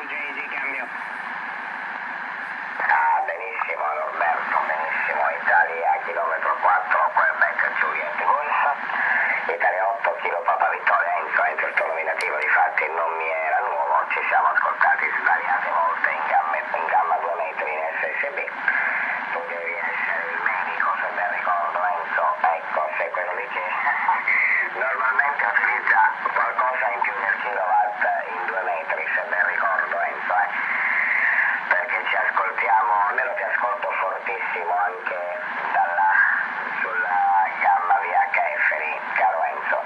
QJ cambio. Ah, benissimo Norberto, benissimo. Italia chilometro 4, Quebec Juliet Golf, Italia 8, Kilo Papa Vittoria Enzo, il tuo nominativo difatti non mi era nuovo, ci siamo ascoltati svariate volte in gamma 2 metri in SSB. Tu devi essere il medico, se ben ricordo Enzo, ecco, se quello lì che normalmente utilizza qualcosa in più del kilowatt in 2 metri, se ben ricordo Enzo, perché ci ascoltiamo, almeno ti ascolto fortissimo anche sulla gamma VHF lì, caro Enzo.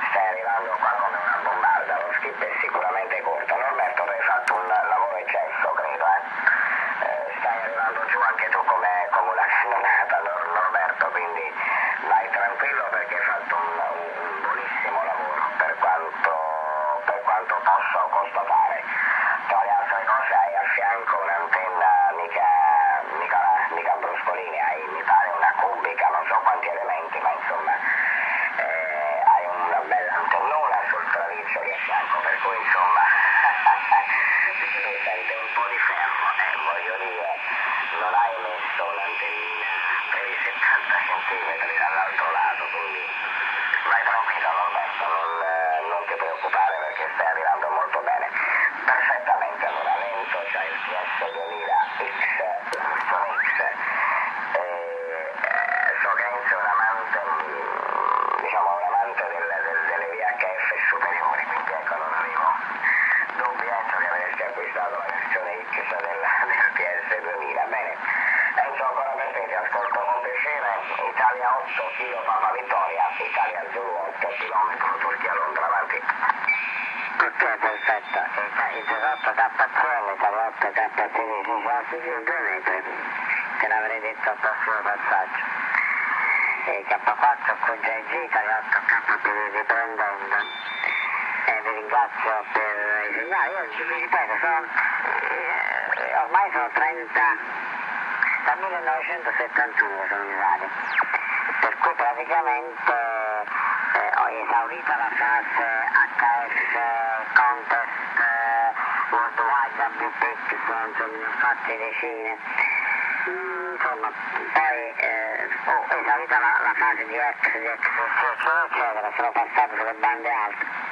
Stai arrivando qua come una bombarda, lo skip è sicuramente corto. Norberto, tu hai fatto un lavoro eccesso, credo, stai arrivando giù anche tu come una cannonata, Norberto, quindi vai tranquillo perché hai fatto un buonissimo lavoro per quanto posso constatare. Tra le altre cose hai a fianco un'antenna mica bruscolini, hai mi pare una cubica, non so quanti elementi, ma insomma hai una bella antennona sul traliccio lì a fianco, per cui insomma tu senti un po' di ferro, voglio dire, non hai messo un'antennina per i 70 centimetri dall'altro lato, quindi vai tranquillo Norberto, non ti preoccupare perché stai arrivando molto bene. Perfettamente, allora lento, c'hai il PS2000X, la versione X, so che Enzo è un amante, diciamo un amante delle VHF superiori, quindi ecco non avevo dubbi Enzo che avresti acquistato la versione X del PS2000. Bene, Enzo ancora per te, ti ascolto con piacere. Italia 8, Kilo Papa Vittoria, Italia Zulu 8 km, Turchia Londra, avanti. Ok, perfetto. Il 18 KCL, Italia 8 KT16, quasi 2 metri. Te l'avrei detto al prossimo passaggio. K4 QJG, Italia 8 KT riprendendo. Vi ringrazio per i segnali. Io vi ripeto, ormai sono 30, dal 1971 sono in radio, per cui praticamente ho esaurito la fase HF, Contest, Worldwide, WPX, insomma ne ho fatte decine. Insomma, poi ho esaurito la fase di X, eccetera, sono passato sulle bande alte.